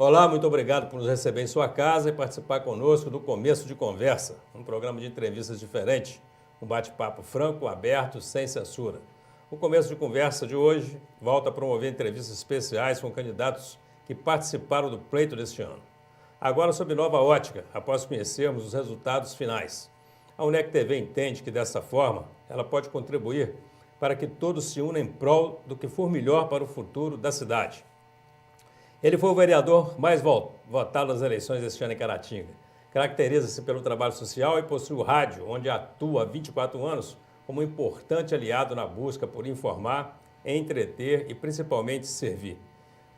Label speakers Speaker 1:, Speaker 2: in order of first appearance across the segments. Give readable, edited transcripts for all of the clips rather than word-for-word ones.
Speaker 1: Olá, muito obrigado por nos receber em sua casa e participar conosco do Começo de Conversa, um programa de entrevistas diferente, um bate-papo franco, aberto, sem censura. O Começo de Conversa de hoje volta a promover entrevistas especiais com candidatos que participaram do pleito deste ano. Agora, sob nova ótica, após conhecermos os resultados finais. A UNEC TV entende que, dessa forma, ela pode contribuir para que todos se unam em prol do que for melhor para o futuro da cidade. Ele foi o vereador mais votado nas eleições deste ano em Caratinga. Caracteriza-se pelo trabalho social e possui o rádio, onde atua há 24 anos como um importante aliado na busca por informar, entreter e principalmente servir.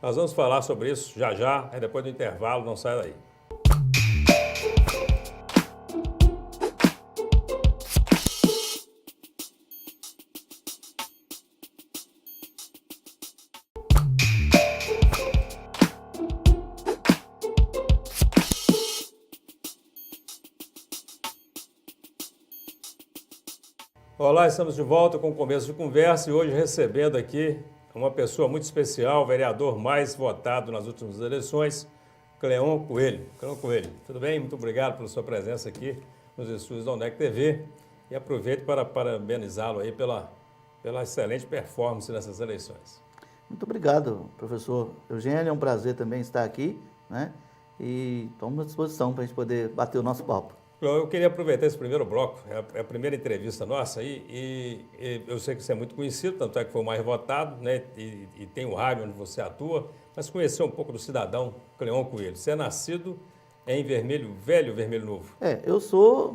Speaker 1: Nós vamos falar sobre isso já, depois do intervalo, não sai daí. Olá, estamos de volta com o Começo de Conversa e hoje recebendo aqui uma pessoa muito especial, o vereador mais votado nas últimas eleições, Cleon Coelho. Cleon Coelho, tudo bem? Muito obrigado pela sua presença aqui nos estúdios da UNEC TV e aproveito para parabenizá-lo aí pela excelente performance nessas eleições.
Speaker 2: Muito obrigado, professor Eugênio, é um prazer também estar aqui, né? E estamos à disposição para a gente poder bater o nosso papo.
Speaker 1: Eu queria aproveitar esse primeiro bloco, é a primeira entrevista nossa e eu sei que você é muito conhecido, tanto é que foi o mais votado, né? E tem o rádio onde você atua, mas conhecer um pouco do cidadão Cleon Coelho. Você é nascido em Vermelho Velho ou Vermelho Novo?
Speaker 2: Eu sou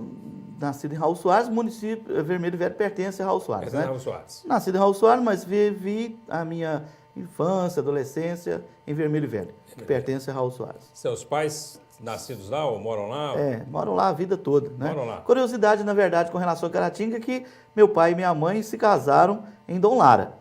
Speaker 2: nascido em Raul Soares, município Vermelho Velho pertence a Raul Soares, né?
Speaker 1: Raul Soares.
Speaker 2: Nascido em Raul Soares, mas vivi a minha infância, adolescência em Vermelho Velho, que pertence a Raul Soares.
Speaker 1: Seus pais nascidos lá ou moram lá?
Speaker 2: Moram lá a vida toda, né?
Speaker 1: Moram lá.
Speaker 2: Curiosidade, na verdade, com relação a Caratinga, é que meu pai e minha mãe se casaram em Dom Lara.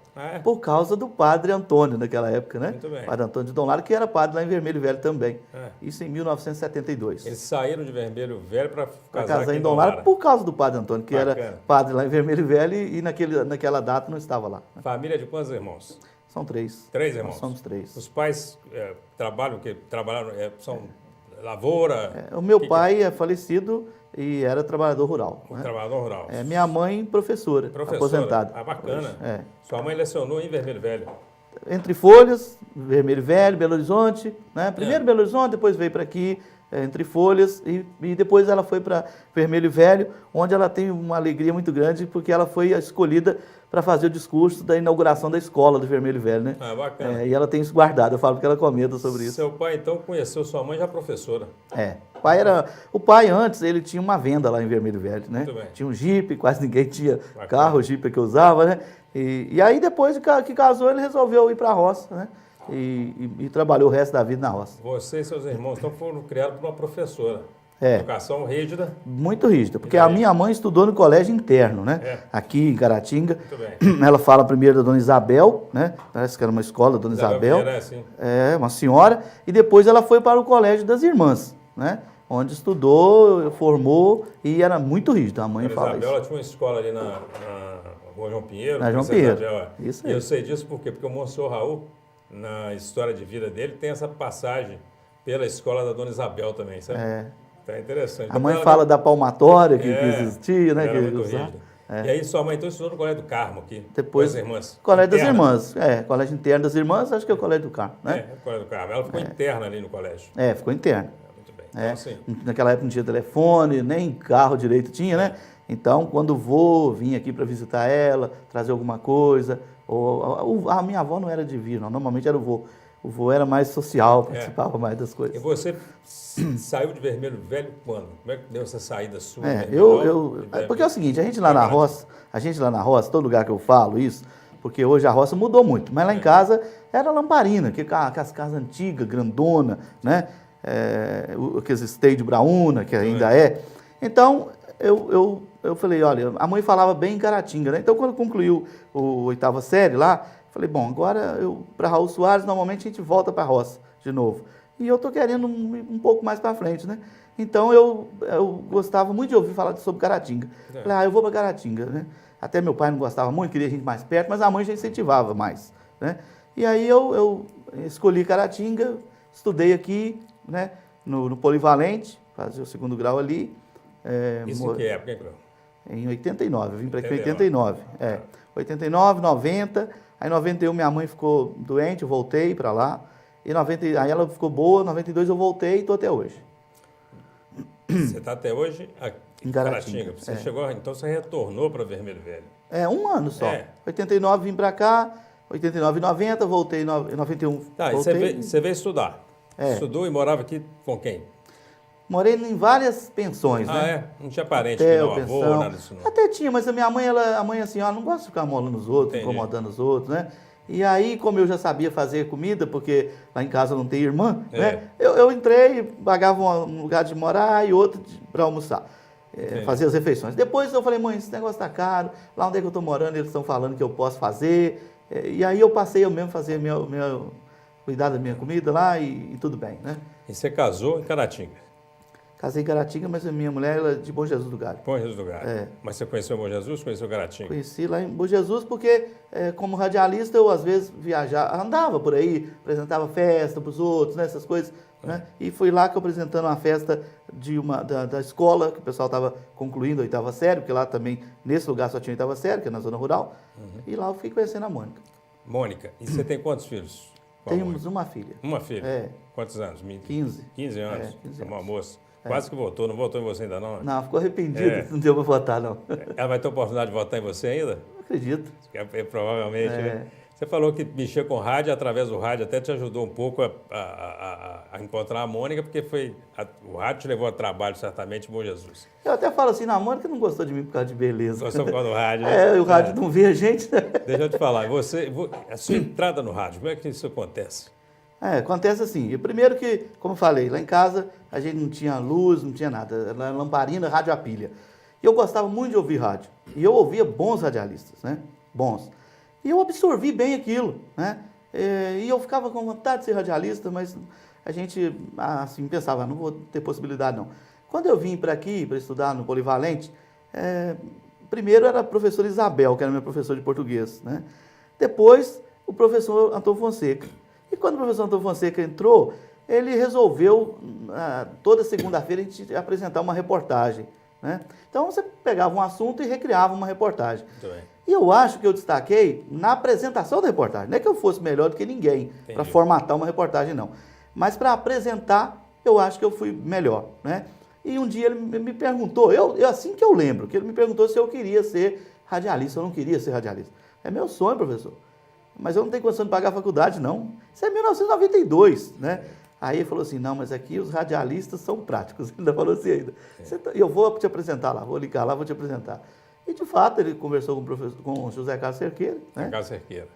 Speaker 2: Por causa do padre Antônio naquela época, né?
Speaker 1: Muito bem.
Speaker 2: Padre Antônio de Dom Lara, que era padre lá em Vermelho Velho também. Isso em 1972.
Speaker 1: Eles saíram de Vermelho Velho para
Speaker 2: casar em Dom Lara por causa do padre Antônio, que
Speaker 1: Bacana.
Speaker 2: era padre lá em Vermelho Velho e naquela data não estava lá.
Speaker 1: Família de quantos irmãos?
Speaker 2: São 3.
Speaker 1: 3 irmãos?
Speaker 2: Nós somos 3.
Speaker 1: Os pais trabalham, são lavoura?
Speaker 2: O meu pai é falecido e era trabalhador rural.
Speaker 1: Trabalhador rural.
Speaker 2: Minha mãe, professora, aposentada.
Speaker 1: Bacana. Sua mãe lecionou em Vermelho Velho?
Speaker 2: Entre Folhas, Vermelho Velho, Belo Horizonte, né? Primeiro Belo Horizonte, depois veio para aqui, Entre Folhas, e depois ela foi para Vermelho Velho, onde ela tem uma alegria muito grande, porque ela foi escolhida para fazer o discurso da inauguração da escola do Vermelho Velho, né?
Speaker 1: Bacana.
Speaker 2: E ela tem isso guardado, eu falo porque ela comenta sobre isso.
Speaker 1: Seu pai, então, conheceu sua mãe já professora?
Speaker 2: O pai antes, ele tinha uma venda lá em Vermelho Velho, né?
Speaker 1: Muito bem.
Speaker 2: Tinha um Jeep, quase ninguém tinha carro, o Jeep que eu usava, né? E aí, depois que casou, ele resolveu ir para a roça, né? E trabalhou o resto da vida na roça.
Speaker 1: Você e seus irmãos, então, foram criados por uma professora? Educação rígida?
Speaker 2: Muito rígida, porque a minha mãe estudou no colégio interno, né? Aqui em Caratinga.
Speaker 1: Muito bem.
Speaker 2: Ela fala primeiro da Dona Isabel, né? Parece que era uma escola, Dona Isabel. Uma senhora. E depois ela foi para o colégio das irmãs, né? Onde estudou, formou e era muito rígida. A mãe fala isso.
Speaker 1: Isabel, ela tinha uma escola ali na Rua João Pinheiro.
Speaker 2: Na João Pinheiro. Isso aí.
Speaker 1: E eu sei disso porque o Monsenhor Raul, na história de vida dele, tem essa passagem pela escola da Dona Isabel também, sabe? Tá interessante.
Speaker 2: A mãe fala da palmatória que existia, né?
Speaker 1: Era muito rígida. E aí sua mãe então estudou no Colégio do Carmo aqui?
Speaker 2: Depois,
Speaker 1: com as irmãs?
Speaker 2: Colégio das Irmãs. Colégio interno das Irmãs, acho que é o Colégio do Carmo, né?
Speaker 1: O Colégio do Carmo. Ela ficou interna ali no colégio?
Speaker 2: Ficou interna.
Speaker 1: Muito bem. Então, assim,
Speaker 2: naquela época não tinha telefone, nem carro direito tinha, né? Então, quando o vô vinha aqui para visitar ela, trazer alguma coisa, a minha avó não era de vir, não. Normalmente era o vô. O vô era mais social, participava mais das coisas.
Speaker 1: E você saiu de Vermelho Velho quando? Como é que deu essa saída sua?
Speaker 2: Porque é o seguinte, a gente lá na roça, todo lugar que eu falo isso, porque hoje a roça mudou muito, mas lá em casa era lamparina, que as casas antigas, grandona, né? Aqueles stay de Braúna, que ainda é. Então, eu falei, olha, a mãe falava bem em Caratinga, né? Então, quando concluiu a 8ª série lá, falei, bom, agora para Raul Soares, normalmente a gente volta para a roça de novo. E eu estou querendo um pouco mais para frente, né? Então, eu gostava muito de ouvir falar sobre Caratinga. Falei, eu vou para Caratinga, né? Até meu pai não gostava muito, queria a gente mais perto, mas a mãe já incentivava mais, né? E aí eu escolhi Caratinga, estudei aqui, né, no Polivalente, fazia o 2º grau ali.
Speaker 1: Isso em que época, hein, Cleo?
Speaker 2: Em 89, eu vim para aqui em 89. 89, 90, aí em 91 minha mãe ficou doente, eu voltei para lá. Aí ela ficou boa, em 92 eu voltei e estou até hoje.
Speaker 1: Você está até hoje aqui,
Speaker 2: Em Caratinga.
Speaker 1: Você chegou, então você retornou para Vermelho Velho.
Speaker 2: Um ano só. 89 vim para cá, 89 e 90, voltei em 91.
Speaker 1: Tá,
Speaker 2: voltei.
Speaker 1: E você veio estudar. Estudou e morava aqui com quem?
Speaker 2: Morei em várias pensões, né?
Speaker 1: Não tinha parente,
Speaker 2: Hotel,
Speaker 1: não, avô,
Speaker 2: pensão.
Speaker 1: nada disso não.
Speaker 2: Até tinha, mas a minha mãe, a mãe assim, não gosta de ficar molando os outros,
Speaker 1: Entendi.
Speaker 2: incomodando os outros, né? E aí, como eu já sabia fazer comida, porque lá em casa não tem irmã, né? Eu entrei, pagava um lugar de morar e outro para almoçar. Fazer as refeições. Depois eu falei, mãe, esse negócio está caro, lá onde é que eu estou morando, eles estão falando que eu posso fazer. E aí eu passei eu mesmo fazer cuidar da minha comida lá e tudo bem, né?
Speaker 1: E você casou em Caratinga?
Speaker 2: Casei em Caratinga, mas a minha mulher era de Bom Jesus do Galho.
Speaker 1: Bom Jesus do Galho. Mas você conheceu Bom Jesus, conheceu Caratinga?
Speaker 2: Conheci lá em Bom Jesus porque, como radialista, eu às vezes viajava, andava por aí, apresentava festa para os outros, né, essas coisas. Né? E fui lá que eu apresentando uma festa da escola, que o pessoal estava concluindo a 8ª série, porque lá também, nesse lugar só tinha 8ª série, que é na zona rural. E lá eu fui conhecendo a Mônica.
Speaker 1: Mônica, e você tem quantos filhos?
Speaker 2: Temos uma filha.
Speaker 1: Uma filha? Quantos anos?
Speaker 2: 15.
Speaker 1: 15 anos?
Speaker 2: 15
Speaker 1: É uma
Speaker 2: anos.
Speaker 1: moça. Quase que votou, não votou em você ainda não?
Speaker 2: Não, ficou arrependida, não deu para votar não.
Speaker 1: Ela vai ter oportunidade de votar em você ainda?
Speaker 2: Não acredito.
Speaker 1: Provavelmente, né? Você falou que mexer com rádio, através do rádio, até te ajudou um pouco a encontrar a Mônica, porque o rádio te levou a trabalho, certamente, em Bom Jesus.
Speaker 2: Eu até falo assim, a Mônica não gostou de mim por causa de beleza.
Speaker 1: Gostou por causa do rádio, né?
Speaker 2: O rádio não vê a gente, né?
Speaker 1: Deixa eu te falar, a sua entrada no rádio, como é que isso acontece?
Speaker 2: Acontece assim, primeiro que, como eu falei, lá em casa a gente não tinha luz, não tinha nada, era lamparina, rádio a pilha. E eu gostava muito de ouvir rádio. E eu ouvia bons radialistas, né? Bons. E eu absorvi bem aquilo, né? E eu ficava com vontade de ser radialista, mas a gente, assim, pensava, não vou ter possibilidade não. Quando eu vim para aqui, para estudar no Polivalente, primeiro era a professora Isabel, que era minha professora de português, né? Depois, o professor Antônio Fonseca. E quando o professor Antônio Fonseca entrou, ele resolveu, toda segunda-feira, a gente apresentar uma reportagem, né? Então, você pegava um assunto e recriava uma reportagem.
Speaker 1: Muito bem.
Speaker 2: E eu acho que eu destaquei na apresentação da reportagem. Não é que eu fosse melhor do que ninguém para formatar uma reportagem, não. Mas para apresentar, eu acho que eu fui melhor, né? E um dia ele me perguntou, assim que eu lembro, que ele me perguntou se eu queria ser radialista. Eu não queria ser radialista. É meu sonho, professor. Mas eu não tenho condição de pagar a faculdade, não. Isso é 1992, né? Aí ele falou assim, não, mas aqui os radialistas são práticos. Ele ainda falou assim ainda. Eu vou te apresentar lá, vou ligar lá, vou te apresentar. E, de fato, ele conversou com o José Carlos Cerqueira. Né?
Speaker 1: José Carlos Cerqueira.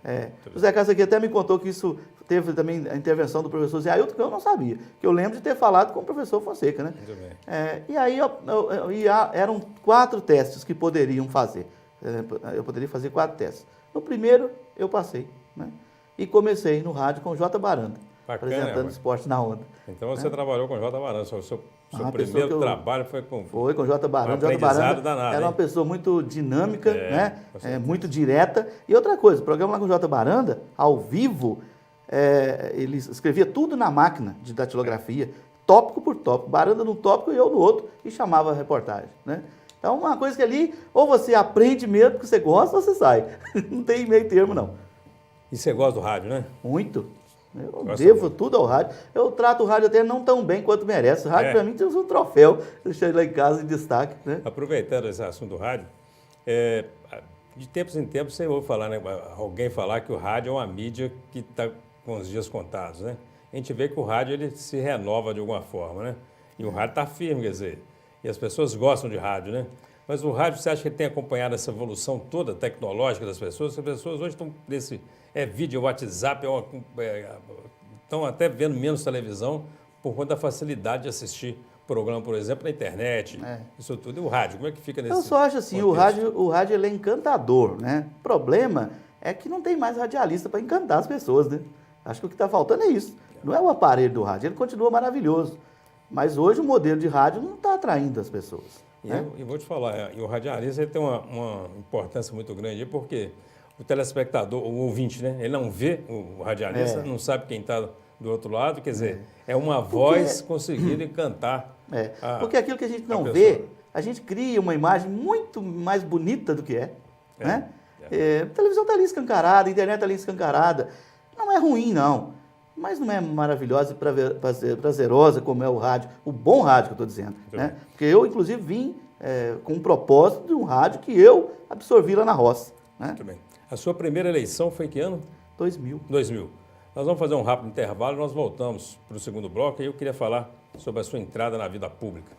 Speaker 2: José Carlos Cerqueira até me contou que isso teve também a intervenção do professor Zé Ailton, que eu não sabia. Que eu lembro de ter falado com o professor Fonseca, né?
Speaker 1: Muito bem.
Speaker 2: E aí eram 4 testes que poderiam fazer. Eu poderia fazer 4 testes. No primeiro, eu passei, né? E comecei no rádio com o J. Baranda, apresentando Esporte na Onda.
Speaker 1: Então você trabalhou com o J. Baranda, o seu primeiro trabalho foi com
Speaker 2: o J. Baranda.
Speaker 1: Um aprendizado danado,
Speaker 2: era uma pessoa muito dinâmica, né? Muito direta. E outra coisa, o programa lá com o J. Baranda, ao vivo, ele escrevia tudo na máquina de datilografia, tópico por tópico, Baranda num tópico e eu no outro, e chamava a reportagem, né? Então, uma coisa que ali, ou você aprende mesmo porque você gosta, ou você sai. Não tem meio termo, não.
Speaker 1: E você gosta do rádio, né?
Speaker 2: Muito. Eu devo tudo ao rádio. Eu trato o rádio até não tão bem quanto merece. O rádio, para mim, tem um troféu. Deixei lá em casa em destaque, né?
Speaker 1: Aproveitando esse assunto do rádio, de tempos em tempos você ouve falar, né? Alguém falar que o rádio é uma mídia que está com os dias contados, né? A gente vê que o rádio ele se renova de alguma forma, né? E o rádio está firme, quer dizer... E as pessoas gostam de rádio, né? Mas o rádio, você acha que ele tem acompanhado essa evolução toda tecnológica das pessoas? As pessoas hoje estão nesse vídeo, WhatsApp, estão até vendo menos televisão por conta da facilidade de assistir programa, por exemplo, na internet, isso tudo. E o rádio, como é que fica nesse
Speaker 2: Eu só acho assim,
Speaker 1: contexto?
Speaker 2: o rádio ele é encantador, né? O problema é que não tem mais radialista para encantar as pessoas, né? Acho que o que está faltando é isso. Não é o aparelho do rádio, ele continua maravilhoso. Mas hoje o modelo de rádio não está atraindo as pessoas.
Speaker 1: E vou te falar, o radialista ele tem uma importância muito grande, porque o telespectador, o ouvinte, né? Ele não vê o radialista, não sabe quem está do outro lado, quer dizer, é uma voz conseguindo encantar.
Speaker 2: Porque aquilo que a gente não vê, a gente cria uma imagem muito mais bonita do que é. Né? A televisão está ali escancarada, a internet está ali escancarada. Não é ruim, não. Mas não é maravilhosa e prazerosa como é o rádio, o bom rádio que eu estou dizendo. Né? Porque eu, inclusive, vim com um propósito de um rádio que eu absorvi lá na roça. Né?
Speaker 1: Muito bem. A sua primeira eleição foi em que ano?
Speaker 2: 2000.
Speaker 1: 2000. Nós vamos fazer um rápido intervalo e nós voltamos para o segundo bloco e eu queria falar sobre a sua entrada na vida pública.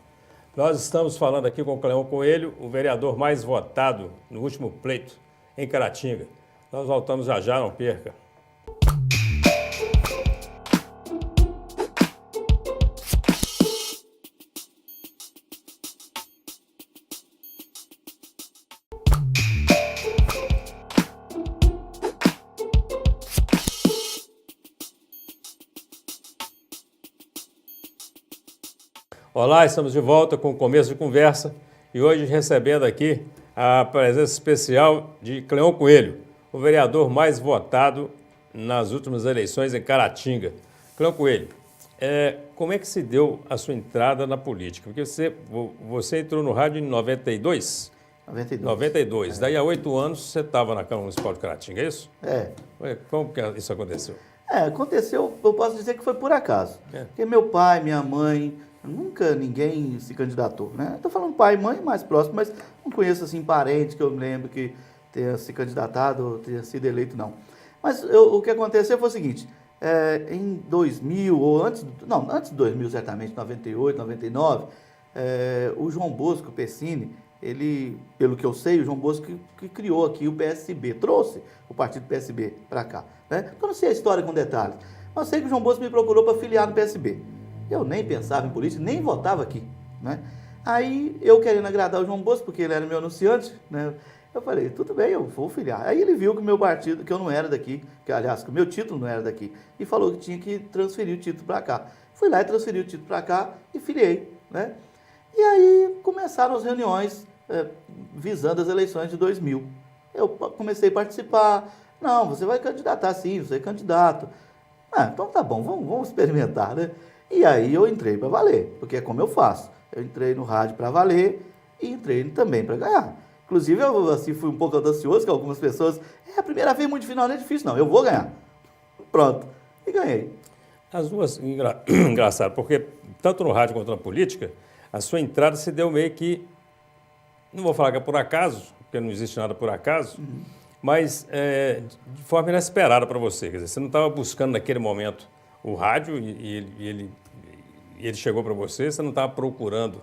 Speaker 1: Nós estamos falando aqui com o Cleon Coelho, o vereador mais votado no último pleito em Caratinga. Nós voltamos já, não perca. Olá, estamos de volta com o Começo de Conversa e hoje recebendo aqui a presença especial de Cleon Coelho, o vereador mais votado nas últimas eleições em Caratinga. Cleon Coelho, como é que se deu a sua entrada na política? Porque você entrou no rádio em 92? 92. Daí há 8 anos você estava na Câmara Municipal de Caratinga, é isso? Como que isso aconteceu?
Speaker 2: Aconteceu, eu posso dizer que foi por acaso. Porque meu pai, minha mãe... Nunca ninguém se candidatou, né? Estou falando pai e mãe mais próximo, mas não conheço assim parente que eu me lembro que tenha se candidatado ou tenha sido eleito, não. Mas o que aconteceu foi o seguinte, em 2000, ou antes de 2000 certamente, 98, 99, o João Bosco Pessini, ele, pelo que eu sei, o João Bosco que criou aqui o PSB, trouxe o partido PSB para cá, né? Eu não sei a história com detalhes, mas eu sei que o João Bosco me procurou para filiar no PSB. Eu nem pensava em política, nem votava aqui, né? Aí, eu querendo agradar o João Bosco, porque ele era meu anunciante, né? Eu falei, tudo bem, eu vou filiar. Aí ele viu que o meu partido, que eu não era daqui, que aliás, que o meu título não era daqui, e falou que tinha que transferir o título para cá. Fui lá e transferi o título para cá e filiei, né? E aí, começaram as reuniões visando as eleições de 2000. Eu comecei a participar. Não, você vai candidatar sim, você é candidato. Então tá bom, vamos experimentar, né? E aí eu entrei para valer, porque é como eu faço. Eu entrei no rádio para valer e entrei também para ganhar. Inclusive, eu assim, fui um pouco audacioso, que algumas pessoas... a primeira vez muito final não é difícil, não. Eu vou ganhar. Pronto. E ganhei.
Speaker 1: As duas... Engraçado, porque tanto no rádio quanto na política, a sua entrada se deu meio que... Não vou falar que é por acaso, porque não existe nada por acaso, mas de forma inesperada para você. Quer dizer, você não estava buscando naquele momento o rádio e ele chegou para você, você não estava procurando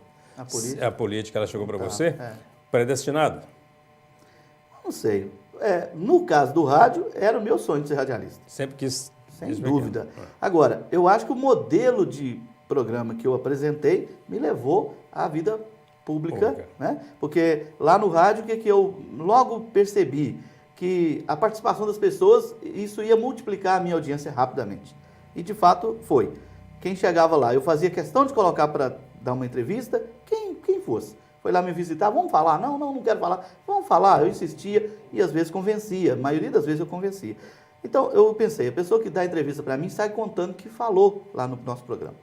Speaker 1: a política, ela chegou para você? Predestinado?
Speaker 2: Não sei. No caso do rádio, era o meu sonho de ser radialista.
Speaker 1: Sempre quis.
Speaker 2: Sem dúvida. Agora, eu acho que o modelo de programa que eu apresentei me levou à vida pública. Né? Porque lá no rádio, o que eu logo percebi? Que a participação das pessoas, isso ia multiplicar a minha audiência rapidamente. E, de fato, foi. Quem chegava lá, eu fazia questão de colocar para dar uma entrevista, quem fosse. Foi lá me visitar, vamos falar? Não quero falar. Vamos falar. Eu insistia e, às vezes, convencia. A maioria das vezes eu convencia. Então, eu pensei, a pessoa que dá entrevista para mim sai contando que falou lá no nosso programa.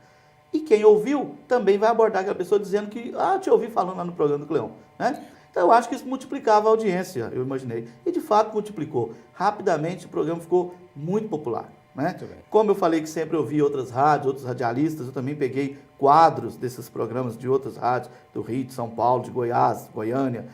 Speaker 2: E quem ouviu também vai abordar aquela pessoa dizendo que, te ouvi falando lá no programa do Cleon. Né? Então, eu acho que isso multiplicava a audiência, eu imaginei. E, de fato, multiplicou. Rapidamente, o programa ficou muito popular. Né? Como eu falei que sempre ouvi outras rádios, outros radialistas, eu também peguei quadros desses programas de outras rádios, do Rio, de São Paulo, de Goiás, Goiânia,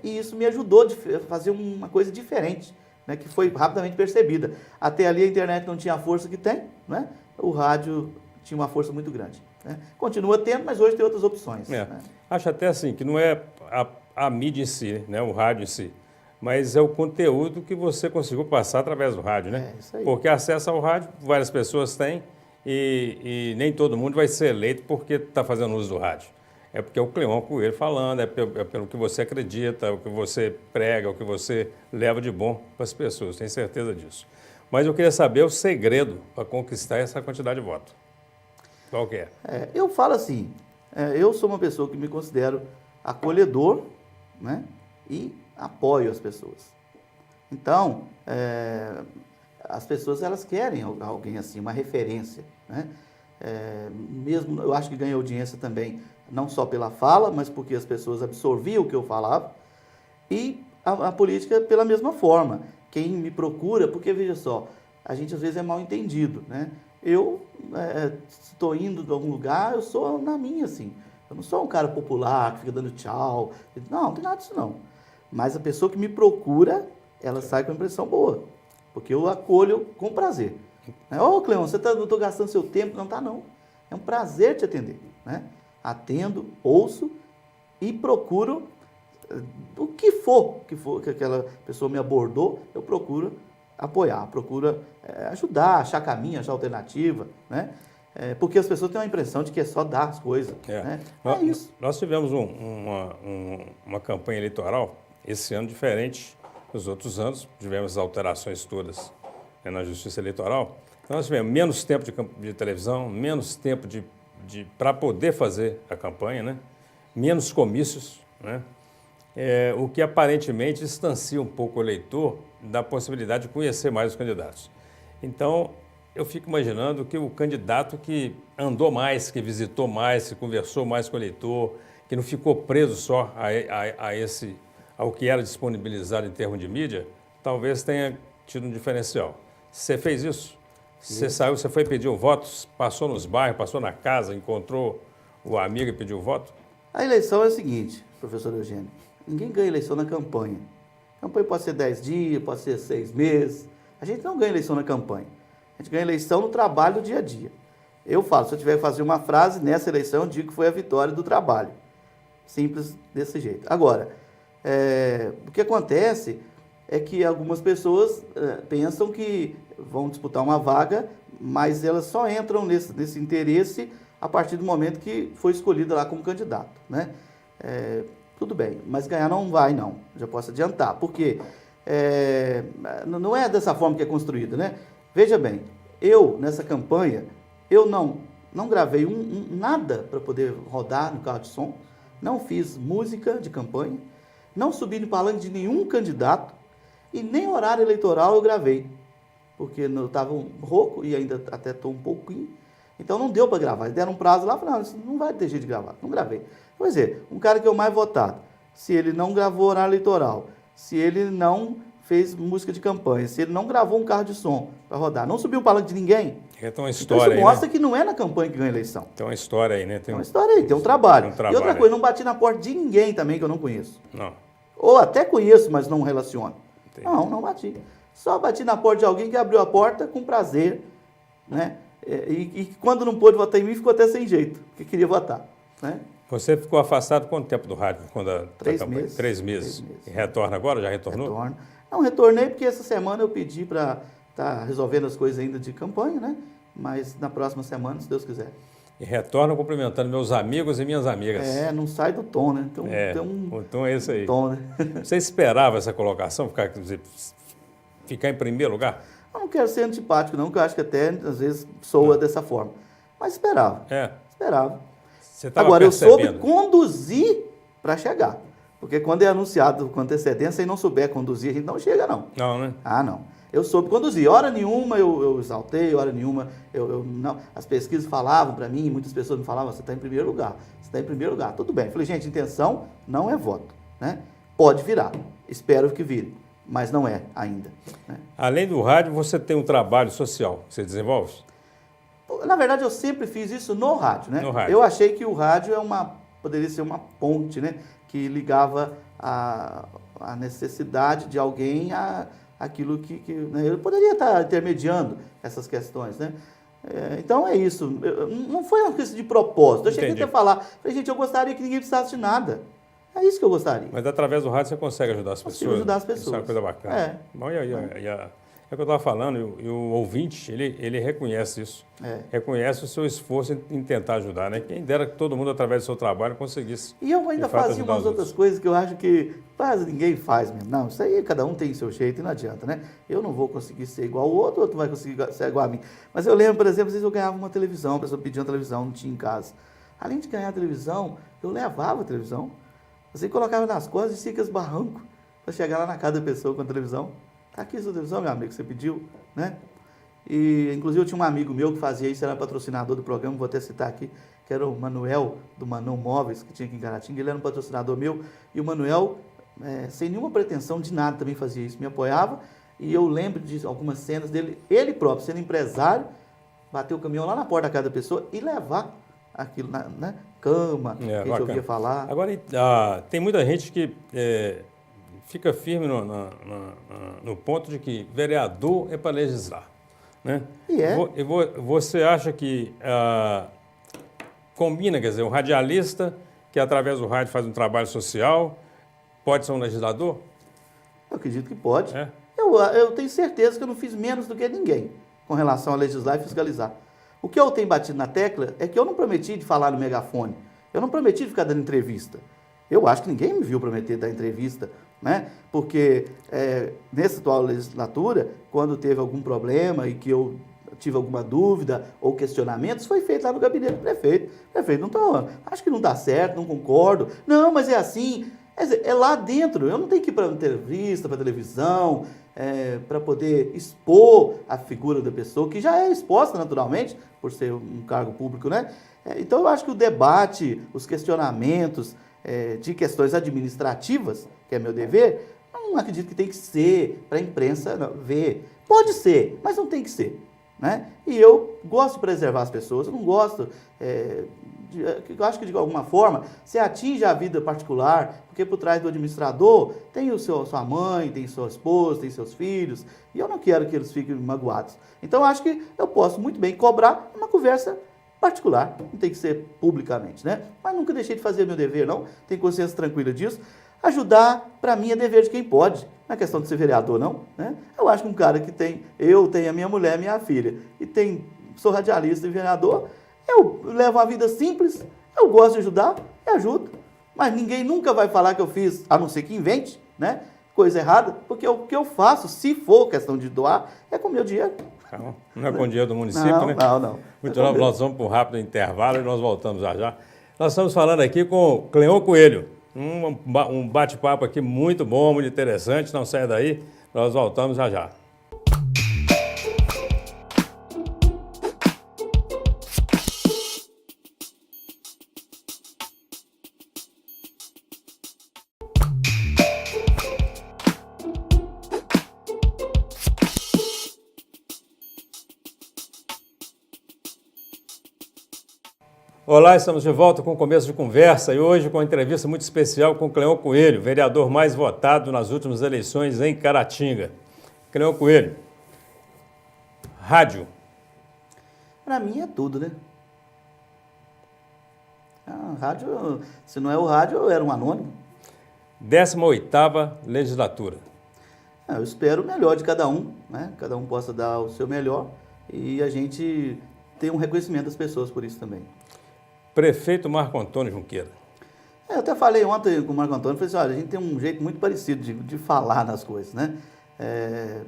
Speaker 2: e isso me ajudou a fazer uma coisa diferente, né, que foi rapidamente percebida. Até ali a internet não tinha a força que tem, né? O rádio tinha uma força muito grande. Né? Continua tendo, mas hoje tem outras opções. Né?
Speaker 1: Acho até assim, que não é a mídia em si, né, o rádio em si, mas é o conteúdo que você conseguiu passar através do rádio, né?
Speaker 2: Isso aí.
Speaker 1: Porque acesso ao rádio várias pessoas têm e nem todo mundo vai ser eleito porque está fazendo uso do rádio. É porque é o Cleon Coelho falando, é pelo que você acredita, o que você prega, o que você leva de bom para as pessoas, tenho certeza disso. Mas eu queria saber o segredo para conquistar essa quantidade de votos. Qual que é?
Speaker 2: Eu falo assim, eu sou uma pessoa que me considero acolhedor, né? E apoio as pessoas. Então, as pessoas elas querem alguém assim, uma referência, né? Mesmo, eu acho que ganha audiência também, não só pela fala, mas porque as pessoas absorviam o que eu falava, e a política pela mesma forma. Quem me procura, porque veja só, a gente às vezes é mal entendido, né? Eu estou indo de algum lugar, eu sou na minha, assim. Eu não sou um cara popular que fica dando tchau. Não tem nada disso não. Mas a pessoa que me procura, ela sai com uma impressão boa. Porque eu acolho com prazer. Ô, Cleon, você não está gastando seu tempo? Não está, não. É um prazer te atender, né? Atendo, ouço e procuro o que for que aquela pessoa me abordou, eu procuro apoiar, procuro ajudar, achar caminho, achar alternativa, né? Porque as pessoas têm uma impressão de que é só dar as coisas. Né? É isso.
Speaker 1: Nós tivemos uma campanha eleitoral esse ano diferente dos outros anos, tivemos as alterações todas na Justiça Eleitoral. Nós tivemos menos tempo de televisão, menos tempo para poder fazer a campanha, né? Menos comícios, né? O que aparentemente distancia um pouco o eleitor da possibilidade de conhecer mais os candidatos. Então, eu fico imaginando que o candidato que andou mais, que visitou mais, que conversou mais com o eleitor, que não ficou preso só ao que era disponibilizado em termos de mídia, talvez tenha tido um diferencial. Você fez isso? Você saiu, você foi pedir o voto, passou nos bairros, passou na casa, encontrou o amigo e pediu o voto?
Speaker 2: A eleição é o seguinte, professor Eugênio, ninguém ganha eleição na campanha. A campanha pode ser 10 dias, pode ser 6 meses. A gente não ganha eleição na campanha. A gente ganha eleição no trabalho do dia a dia. Eu falo, se eu tiver que fazer uma frase, nessa eleição eu digo que foi a vitória do trabalho. Simples desse jeito. Agora, o que acontece é que algumas pessoas pensam que vão disputar uma vaga, mas elas só entram nesse interesse a partir do momento que foi escolhida lá como candidato, né? Tudo bem, mas ganhar não vai, não. Já posso adiantar, porque não é dessa forma que é construída, né? Veja bem, eu, nessa campanha, eu não gravei nada para poder rodar no carro de som, não fiz música de campanha, não subi no palanque de nenhum candidato e nem horário eleitoral eu gravei, porque eu estava rouco e ainda até estou um pouquinho, então não deu para gravar. Eles deram um prazo lá, falaram, não, não vai ter jeito de gravar, não gravei. Pois é, um cara que é o mais votado, se ele não gravou horário eleitoral, se ele não fez música de campanha, se ele não gravou um carro de som para rodar, não subiu o palanque de ninguém,
Speaker 1: tem uma história
Speaker 2: então isso mostra
Speaker 1: aí, né?
Speaker 2: Que não é na campanha que ganha a eleição.
Speaker 1: Tem uma história aí, né?
Speaker 2: Tem uma história aí, tem um trabalho. E outra coisa, não bati na porta de ninguém também que eu não conheço.
Speaker 1: Não.
Speaker 2: Ou até conheço, mas não relaciono.
Speaker 1: Entendi.
Speaker 2: Não bati. Só bati na porta de alguém que abriu a porta com prazer, né? E quando não pôde votar em mim, ficou até sem jeito, porque queria votar, né?
Speaker 1: Você ficou afastado quanto tempo do rádio?
Speaker 2: 3 meses.
Speaker 1: 3 meses. E retorna agora? Já retornou?
Speaker 2: Retorno. Não, retornei porque essa semana eu pedi para estar resolvendo as coisas ainda de campanha, né? Mas na próxima semana, se Deus quiser.
Speaker 1: E retorno cumprimentando meus amigos e minhas amigas.
Speaker 2: Não sai do tom, né? Então,
Speaker 1: o tom é esse aí.
Speaker 2: Tom, né?
Speaker 1: Você esperava essa colocação, ficar em primeiro lugar?
Speaker 2: Eu não quero ser antipático, não, que eu acho que até, às vezes, soa dessa forma. Mas esperava. Esperava.
Speaker 1: Você estava
Speaker 2: Agora,
Speaker 1: percebendo?
Speaker 2: eu soube conduzir para chegar. Porque quando é anunciado com antecedência e não souber conduzir, a gente não chega, não.
Speaker 1: Não, né?
Speaker 2: Não. Eu soube conduzir. Hora nenhuma eu exaltei, hora nenhuma eu não. As pesquisas falavam para mim, muitas pessoas me falavam, você está em primeiro lugar. Você está em primeiro lugar. Tudo bem. Eu falei, gente, intenção não é voto, né? Pode virar. Espero que vire. Mas não é ainda. Né?
Speaker 1: Além do rádio, você tem um trabalho social que você desenvolve?
Speaker 2: Na verdade, eu sempre fiz isso no rádio, né?
Speaker 1: No rádio.
Speaker 2: Eu achei que o rádio poderia ser uma ponte, né? Que ligava a necessidade de alguém aquilo que né? Eu poderia estar intermediando essas questões, né? Então é isso. Não foi uma questão de propósito. Eu cheguei até a falar, falei, gente, eu gostaria que ninguém precisasse de nada. É isso que eu gostaria.
Speaker 1: Mas através do rádio você consegue ajudar as pessoas?
Speaker 2: Consigo ajudar as pessoas.
Speaker 1: Isso é uma coisa bacana. Bom, é o que eu estava falando, e o ouvinte, ele reconhece isso. Reconhece o seu esforço em tentar ajudar, né? Quem dera que todo mundo, através do seu trabalho, conseguisse.
Speaker 2: E eu ainda fazia umas outras coisas que eu acho que quase ninguém faz mesmo. Não, isso aí cada um tem seu jeito e não adianta, né? Eu não vou conseguir ser igual ao outro, o outro vai conseguir ser igual a mim. Mas eu lembro, por exemplo, às vezes eu ganhava uma televisão, a pessoa pedia uma televisão, não tinha em casa. Além de ganhar a televisão, eu levava a televisão. Você colocava nas costas e descia aqueles barrancos para chegar lá na casa da pessoa com a televisão. Tá aqui a sua televisão, meu amigo, que você pediu. né? E, inclusive, eu tinha um amigo meu que fazia isso, era patrocinador do programa, vou até citar aqui, que era o Manuel, do Manão Móveis, que tinha aqui em Caratinga. Ele era um patrocinador meu, e o Manuel, sem nenhuma pretensão de nada, também fazia isso, me apoiava. E eu lembro de algumas cenas dele, ele próprio, sendo empresário, bater o caminhão lá na porta da casa da pessoa e levar aquilo, né? Cama, que a gente ouvia falar.
Speaker 1: Agora, tem muita gente que fica firme no ponto de que vereador é para legislar, né? E você acha que combina, quer dizer, um radialista que através do rádio faz um trabalho social, pode ser um legislador?
Speaker 2: Eu acredito que pode. Eu tenho certeza que eu não fiz menos do que ninguém com relação a legislar e fiscalizar. O que eu tenho batido na tecla é que eu não prometi de falar no megafone. Eu não prometi de ficar dando entrevista. Eu acho que ninguém me viu prometer dar entrevista, né? Porque nessa atual legislatura, quando teve algum problema e que eu tive alguma dúvida ou questionamentos, foi feito lá no gabinete do prefeito. Prefeito, acho que não dá certo, não concordo. Não, mas é assim. É lá dentro. Eu não tenho que ir para entrevista, para televisão, para poder expor a figura da pessoa, que já é exposta naturalmente, por ser um cargo público, né? Então, eu acho que o debate, os questionamentos de questões administrativas, que é meu dever, eu não acredito que tem que ser para a imprensa ver. Pode ser, mas não tem que ser, né? E eu gosto de preservar as pessoas, eu não gosto... eu acho que, de alguma forma, você atinge a vida particular, porque por trás do administrador tem sua mãe, tem sua esposa, tem seus filhos, e eu não quero que eles fiquem magoados. Então, eu acho que eu posso muito bem cobrar uma conversa particular, não tem que ser publicamente, né? Mas nunca deixei de fazer meu dever, não, tenho consciência tranquila disso. Ajudar, para mim, é dever de quem pode, não é questão de ser vereador, não, né? Eu acho que um cara que eu tenho a minha mulher, minha filha, e sou radialista e vereador, eu levo uma vida simples, eu gosto de ajudar e ajudo. Mas ninguém nunca vai falar que eu fiz, a não ser que invente, né? Coisa errada, porque o que eu faço, se for questão de doar, é com o meu dinheiro.
Speaker 1: Não é com o dinheiro do município, né?
Speaker 2: Não.
Speaker 1: Muito bem, nós vamos para um rápido intervalo e nós voltamos já. Nós estamos falando aqui com o Cleon Coelho. Um bate-papo aqui muito bom, muito interessante. Não saia daí, nós voltamos já. Olá, estamos de volta com o Começo de Conversa e hoje com uma entrevista muito especial com o Cleon Coelho, vereador mais votado nas últimas eleições em Caratinga. Cleon Coelho, rádio.
Speaker 2: Para mim é tudo, né? Rádio, se não é o rádio, eu era um anônimo.
Speaker 1: 18ª legislatura.
Speaker 2: Eu espero o melhor de cada um, né? Cada um possa dar o seu melhor e a gente tem um reconhecimento das pessoas por isso também.
Speaker 1: Prefeito Marco Antônio Junqueira.
Speaker 2: Eu até falei ontem com o Marco Antônio, falei assim, olha, a gente tem um jeito muito parecido de falar nas coisas, né?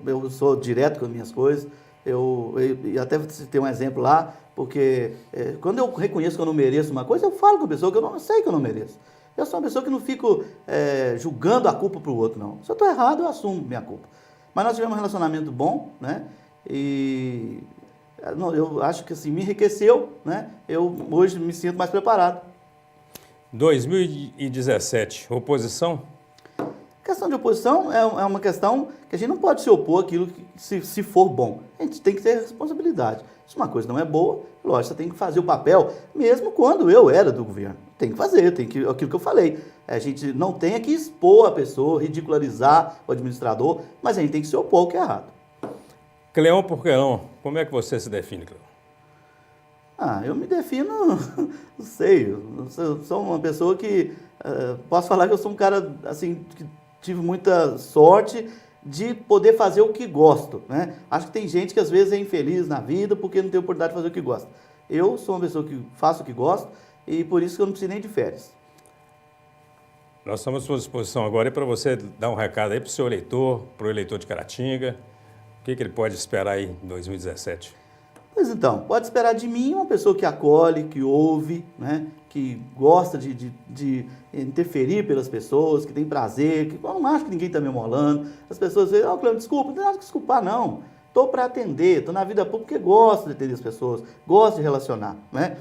Speaker 2: Eu sou direto com as minhas coisas, eu até citei um exemplo lá, porque quando eu reconheço que eu não mereço uma coisa, eu falo com a pessoa que eu não sei que eu não mereço. Eu sou uma pessoa que não fico julgando a culpa para o outro, não. Se eu estou errado, eu assumo minha culpa. Mas nós tivemos um relacionamento bom, né? E... eu acho que assim, me enriqueceu, né? Eu hoje me sinto mais preparado.
Speaker 1: 2017, oposição?
Speaker 2: A questão de oposição é uma questão que a gente não pode se opor àquilo que, se for bom. A gente tem que ter responsabilidade. Se uma coisa não é boa, lógico, você tem que fazer o papel, mesmo quando eu era do governo. Tem que fazer, aquilo que eu falei. A gente não tem que expor a pessoa, ridicularizar o administrador, mas a gente tem que se opor ao que é errado.
Speaker 1: Cleon por Cleon, como é que você se define, Cleon?
Speaker 2: Eu me defino, não sei, eu sou uma pessoa que, posso falar que eu sou um cara, assim, que tive muita sorte de poder fazer o que gosto, né? Acho que tem gente que às vezes é infeliz na vida porque não tem oportunidade de fazer o que gosta. Eu sou uma pessoa que faço o que gosto e por isso que eu não preciso nem de férias.
Speaker 1: Nós estamos à sua disposição agora para você dar um recado aí para o seu eleitor, para o eleitor de Caratinga. O que ele pode esperar aí em 2017? Pois
Speaker 2: então, pode esperar de mim uma pessoa que acolhe, que ouve, né? Que gosta de interferir pelas pessoas, que tem prazer, que eu não acho que ninguém está me amolando. As pessoas dizem, Cleon, desculpa, não tem nada que desculpar, não. estou para atender, estou na vida pública porque gosto de atender as pessoas, gosto de relacionar, né?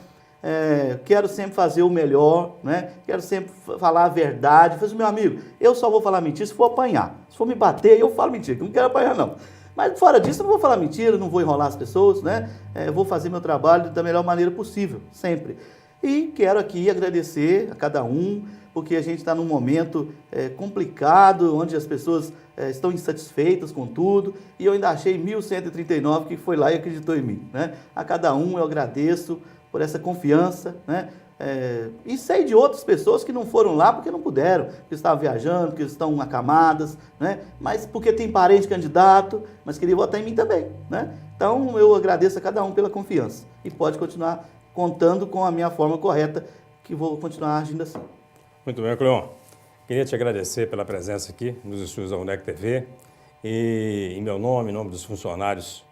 Speaker 2: Quero sempre fazer o melhor, né? Quero sempre falar a verdade. Falei, meu amigo, eu só vou falar mentira se for apanhar. Se for me bater, eu falo mentira, que eu não quero apanhar, não. Mas fora disso, eu não vou falar mentira, não vou enrolar as pessoas, né? Vou fazer meu trabalho da melhor maneira possível, sempre. E quero aqui agradecer a cada um, porque a gente está num momento complicado, onde as pessoas estão insatisfeitas com tudo, e eu ainda achei 1.139 que foi lá e acreditou em mim, né? A cada um eu agradeço por essa confiança, né? E sei de outras pessoas que não foram lá porque não puderam, porque estavam viajando, porque estão acamadas, né? Mas porque tem parente candidato, mas queria votar em mim também, né? Então eu agradeço a cada um pela confiança e pode continuar contando com a minha forma correta, que vou continuar agindo assim.
Speaker 1: Muito bem, Cleon. Queria te agradecer pela presença aqui nos estúdios da UNEC TV e em meu nome, em nome dos funcionários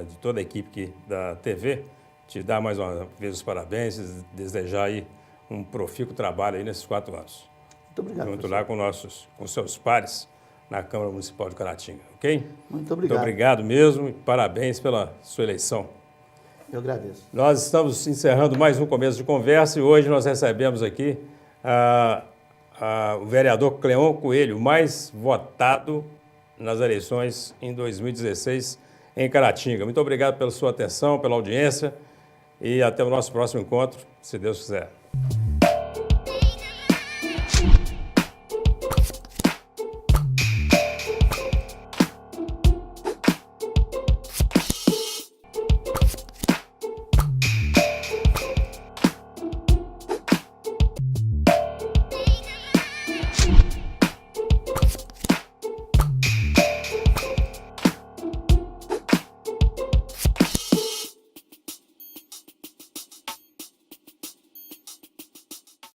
Speaker 1: de toda a equipe aqui da TV, te dar mais uma vez os parabéns e desejar aí um profícuo trabalho aí nesses 4 anos.
Speaker 2: Muito obrigado.
Speaker 1: Junto lá com seus pares na Câmara Municipal de Caratinga, ok?
Speaker 2: Muito obrigado.
Speaker 1: Muito obrigado mesmo e parabéns pela sua eleição.
Speaker 2: Eu agradeço.
Speaker 1: Nós estamos encerrando mais um começo de conversa e hoje nós recebemos aqui o vereador Cleon Coelho, mais votado nas eleições em 2016 em Caratinga. Muito obrigado pela sua atenção, pela audiência e até o nosso próximo encontro, se Deus quiser.